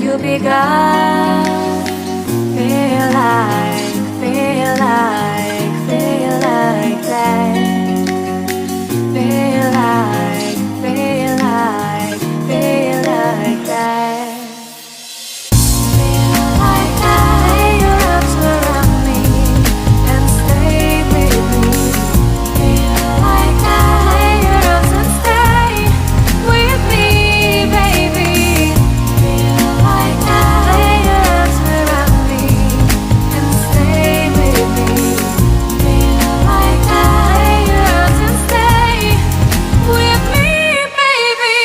to be God. Feel like that. Feel like that. Feel like that. Lay your arms around me and stay with me. Feel like that. Lay your arms and stay with me, baby. Feel like that. Lay your arms around me and stay with me. Feel like that. Lay your arms and stay with me, baby.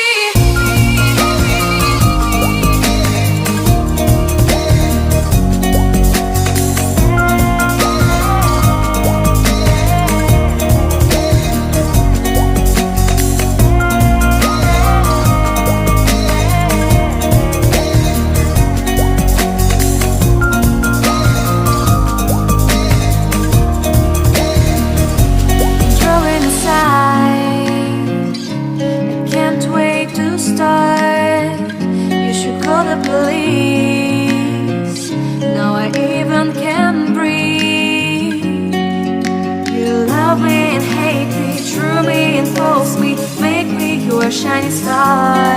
Throwing aside, I can't wait to start. You should call the police. Now I even can breathe. You love me and hate me, true me and false me, make me your shining star.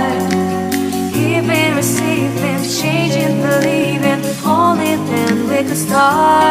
Giving, receiving, changing, believing, only then we could start.